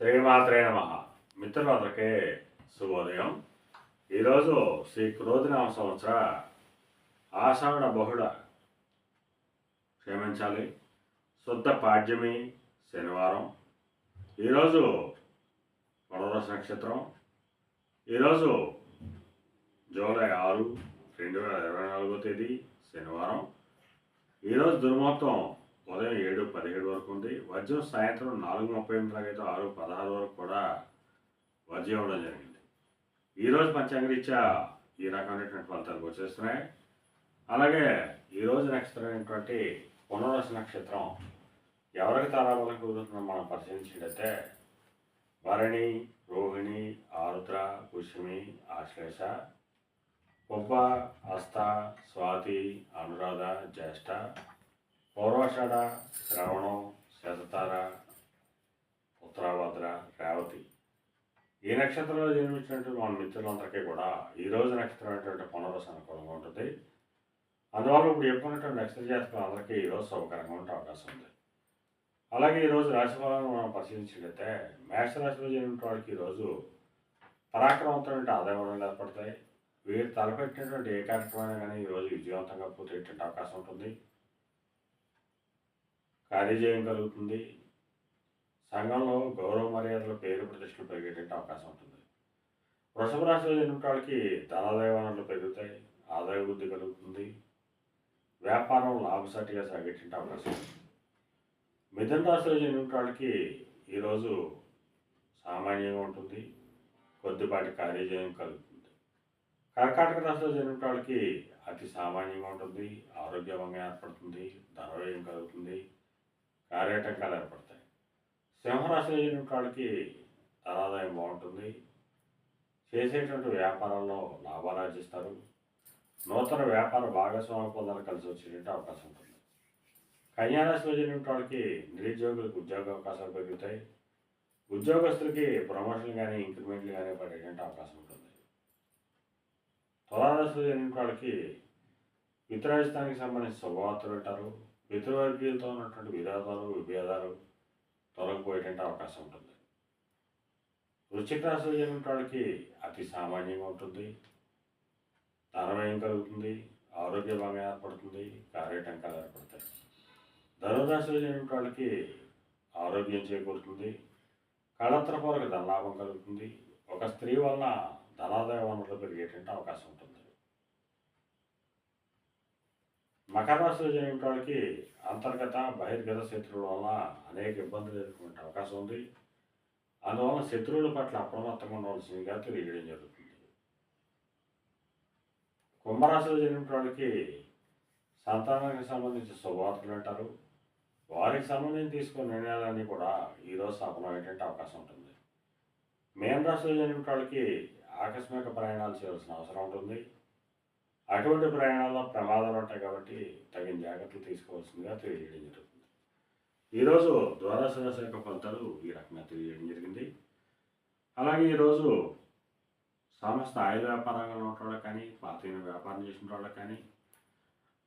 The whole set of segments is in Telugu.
శ్రీమాత్రే నమః. మిత్రులందరికీ శుభోదయం. ఈరోజు శ్రీ క్రోధినామ సంవత్సర ఆషాఢ బహుళ క్షమించాలి శుద్ధ పాడ్యమి శనివారం. ఈరోజు పునర్వసు నక్షత్రం. ఈరోజు జూలై 6, 2024 తేదీ శనివారం. ఈరోజు దుర్ముహూర్తం ఉదయం 7:17 వరకు ఉంది. వర్జ్యం సాయంత్రం 4:38 దాకా 6:16 వరకు కూడా వర్జ్యం ఇవ్వడం జరిగింది. ఈరోజు పంచాంగరీత్యా ఈ రకమైనటువంటి ఫలితాలు వచ్చేస్తున్నాయి. అలాగే ఈరోజు నక్షత్రం అయినటువంటి పునర్వసు నక్షత్రం ఎవరికి తారాబలం కుదురుతుందో మనం పరిశీలించినట్లయితే భరణి, రోహిణి, ఆరుద్ర, పుష్యమి, ఆశ్లేష, పుబ్బ, హస్త, స్వాతి, అనురాధ, జ్యేష్ఠ, పూర్వాషాఢ, శ్రవణం, శతతార, ఉత్తరాభద్ర, రేవతి. ఈ నక్షత్రంలో జన్మించినటువంటి మన మిత్రులందరికీ కూడా ఈరోజు నక్షత్రం అనేటువంటి పునర్వసు అనుకూలంగా ఉంటుంది. అందువల్ల ఇప్పుడు చెప్పుకున్నటువంటి నక్షత్ర జాతకులు అందరికీ ఈరోజు శుభకరంగా ఉండే అవకాశం ఉంది. అలాగే ఈరోజు రాశి ఫలాలను మనం పరిశీలించినట్లయితే మేషరాశిలో జన్మించిన వాడికి ఈరోజు పరాక్రమంతో ఆదాయం ఏర్పడతాయి. వీరు తలపెట్టినటువంటి ఏ కార్యక్రమమైనా కానీ ఈరోజు విజయవంతంగా పూర్తయ్యేటువంటి అవకాశం ఉంటుంది. కార్యజయం కలుగుతుంది. సంఘంలో గౌరవ మర్యాదలు, పేరు ప్రతిష్టలు పెరిగేటువంటి అవకాశం ఉంటుంది. వృషభ రాశిలో జన్మించిన వాళ్ళకి ధనాదాయ వనరులు పెరుగుతాయి. ఆదాయ వృద్ధి కలుగుతుంది. వ్యాపారం లాభసాటిగా సాగేటువంటి అవకాశం ఉంది. మిథున రాశిలో జన్మించిన వాళ్ళకి ఈరోజు సామాన్యంగా ఉంటుంది. కొద్దిపాటి కార్యజయం కలుగుతుంది. కర్కాటక రాశిలో జన్మించిన వాళ్ళకి అతి సామాన్యంగా ఉంటుంది. ఆరోగ్యవంగా ఏర్పడుతుంది. ధనవ్యయం కలుగుతుంది. కార్యాటంకాలు ఏర్పడతాయి. సింహరాశిలో జన్మించిన వాళ్ళకి ధనాదాయం బాగుంటుంది. చేసేటువంటి వ్యాపారాల్లో లాభాలు ఆర్జిస్తారు. నూతన వ్యాపార భాగస్వామి పొందాలని కలిసి వచ్చేటువంటి అవకాశం ఉంటుంది. కన్యారాశిలో జన్మించిన వాళ్ళకి నిరుద్యోగులకు ఉద్యోగ అవకాశాలు పెరుగుతాయి. ఉద్యోగస్తులకి ప్రమోషన్లు కానీ ఇంక్రిమెంట్లు కానీ పడేటువంటి అవకాశం ఉంటుంది. తులారాశిలో జన్మించిన వాళ్ళకి పితృరాజధానికి సంబంధించిన శుభవార్తలు వింటారు. పితృవర్గీయులతో ఉన్నటువంటి విరోధాలు, విభేదాలు తొలగిపోయేటువంటి అవకాశం ఉంటుంది. వృశ్చిక రాశిలో జన్మించిన వాళ్ళకి అతి సామాన్యంగా ఉంటుంది. ధనవ్యయం కలుగుతుంది. ఆరోగ్య బాగా ఏర్పడుతుంది. కార్యటంకాలు ఏర్పడతాయి. ధనురాశిలో జన్మించిన వాళ్ళకి ఆరోగ్యం చేకూరుతుంది. కళత్రపూర్వక ధనలాభం కలుగుతుంది. ఒక స్త్రీ వల్ల ధనాదాయ వనరులు పెరిగేటువంటి అవకాశం ఉంటుంది. మకర రాశిలో జన్మించిన వాళ్ళకి అంతర్గత బహిర్గత శత్రువుల వల్ల అనేక ఇబ్బందులు ఎదుర్కొనే అవకాశం ఉంది. అందువల్ల శత్రువుల పట్ల అప్రమత్తంగా ఉండవలసిందిగా తెలియజేయడం జరుగుతుంది. కుంభరాశిలో జన్మించిన వాళ్ళకి సంతానానికి సంబంధించిన శుభవార్తలు వింటారు. వారికి సంబంధించి తీసుకున్న నిర్ణయాలన్నీ కూడా ఈరోజు సఫలమయ్యేటువంటి అవకాశం ఉంటుంది. మీన రాశిలో జన్మించిన వాళ్ళకి ఆకస్మిక ప్రయాణాలు చేయాల్సిన అవసరం ఉంటుంది. అటువంటి ప్రయాణాల్లో ప్రమాదాలు ఉంటాయి కాబట్టి తగిన జాగ్రత్తలు తీసుకోవాల్సిందిగా తెలియజేయడం జరుగుతుంది. ఈరోజు ద్వాదశ రాశి యొక్క ఫలితాలు ఈ రకంగా తెలియజేయడం జరిగింది. అలాగే ఈరోజు సమస్త ఆయుధ వ్యాపారంలో ఉన్న వాళ్ళకి కానీ, పాతైన వ్యాపారం చేసిన వాళ్ళకి కానీ,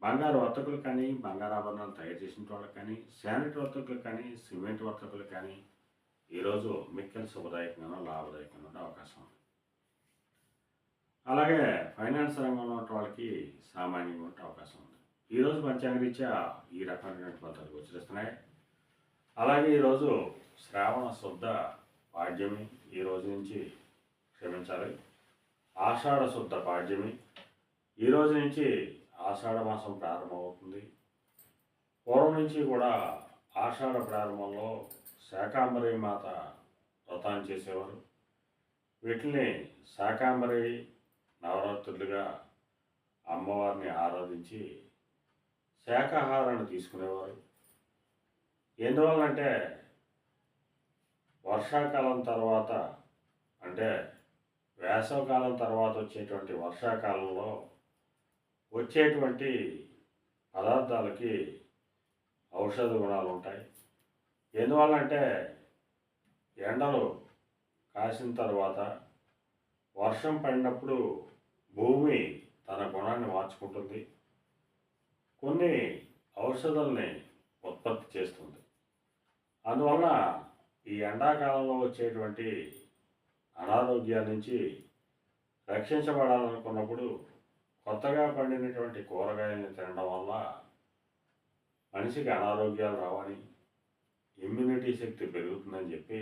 బంగారు వర్తకులు కానీ, బంగారు ఆభరణాలు తయారు చేసిన వాళ్ళకి కానీ, శానిటరీ వర్తకులకు కానీ, సిమెంట్ వర్తకులకు కానీ ఈరోజు మిక్కిలి శుభదాయకంగా లాభదాయకంగా ఉండే అవకాశం ఉంది. అలాగే ఫైనాన్స్ రంగంలో ఉన్న వాళ్ళకి సామాన్యంగా ఉండే అవకాశం ఉంది. ఈరోజు పంచాంగరీత్యా ఈ రకమైన ఫలితాలు గోచరిస్తున్నాయి. అలాగే ఈరోజు శ్రావణ శుద్ధ పాడ్యమి. ఈ రోజు నుంచి క్షమించాలి ఆషాఢ శుద్ధ పాడ్యమి. ఈ రోజు నుంచి ఆషాఢ మాసం ప్రారంభమవుతుంది. పూర్వం నుంచి కూడా ఆషాఢ ప్రారంభంలో శాకాంబరి మాత వ్రతాన్ని చేసేవారు. వీటిని శాకాంబరి నవరాత్రులుగా అమ్మవారిని ఆరాధించి శాకాహారాన్ని తీసుకునేవారు. ఎందువల్లంటే వర్షాకాలం తర్వాత, అంటే వేసవకాలం తర్వాత వచ్చేటువంటి వర్షాకాలంలో వచ్చేటువంటి పదార్థాలకి ఔషధ గుణాలు ఉంటాయి. ఎందువల్లంటే ఎండలు కాసిన తర్వాత వర్షం పడినప్పుడు భూమి తన గుణాన్ని మార్చుకుంటుంది. కొన్ని ఔషధాలని ఉత్పత్తి చేస్తుంది. అందువల్ల ఈ ఎండాకాలంలో వచ్చేటువంటి అనారోగ్యాల నుంచి రక్షించబడాలనుకున్నప్పుడు కొత్తగా పండినటువంటి కూరగాయలను తినడం వల్ల మనిషికి అనారోగ్యాలు రావని, ఇమ్యూనిటీ శక్తి పెరుగుతుందని చెప్పి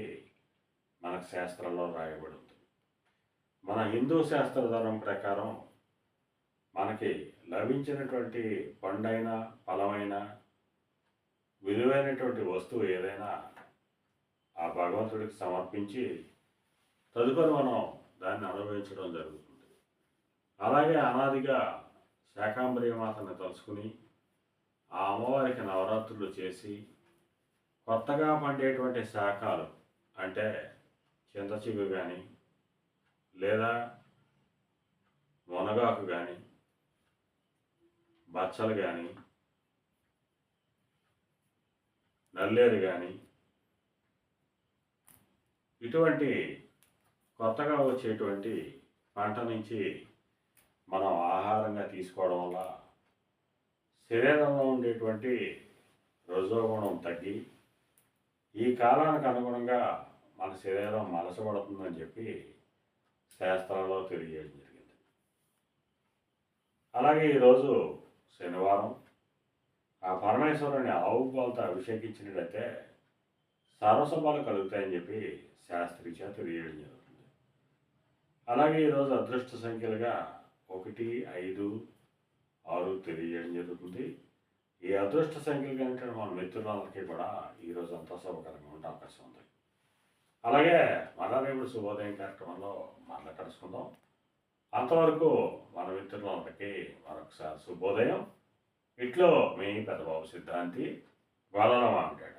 మనకు శాస్త్రంలో రాయబడి ఉంది. మన హిందూ శాస్త్రధర్మం ప్రకారం మనకి లభించినటువంటి పండైన, ఫలమైన, విలువైనటువంటి వస్తువు ఏదైనా ఆ భగవంతుడికి సమర్పించి తదుపరి మనం దాన్ని అనుభవించడం జరుగుతుంది. అలాగే అనాదిగా శాకాంబరి మాతను తలుచుకుని ఆ అమ్మవారికి నవరాత్రులు చేసి కొత్తగా పండేటువంటి శాఖలు అంటే చింతచిగురు కానీ లేదా మునగాకు కానీ బచ్చలు కానీ నల్లేరు కానీ ఇటువంటి కొత్తగా వచ్చేటువంటి పంట నుంచి మనం ఆహారంగా తీసుకోవడం వల్ల శరీరంలో ఉండేటువంటి రజోగుణం తగ్గి ఈ కాలానికి అనుగుణంగా మన శరీరం మలసపడుతుందని చెప్పి శాస్త్రాల్లో తెలియజేయడం జరిగింది. అలాగే ఈరోజు శనివారం ఆ పరమేశ్వరుని ఆవు పాలతో అభిషేకించినట్లయితే సర్వశుభాలు కలుగుతాయని చెప్పి శాస్త్రీయ తెలియజేయడం జరుగుతుంది. అలాగే ఈరోజు అదృష్ట సంఖ్యలుగా 1, 5, 6 తెలియజేయడం జరుగుతుంది. ఈ అదృష్ట సంఖ్యలు కనుక మన మిత్రులందరికీ కూడా ఈరోజు అంతా శుభకరంగా ఉండే అవకాశం ఉంది. అలాగే మళ్ళా రేపు శుభోదయం కార్యక్రమంలో మళ్ళీ కలుసుకుందాం. అంతవరకు మన మిత్రులందరికీ మరొకసారి శుభోదయం. ఇట్లో మీ పెద్దబాబు సిద్ధాంతి గోదాల మాట్లాడు.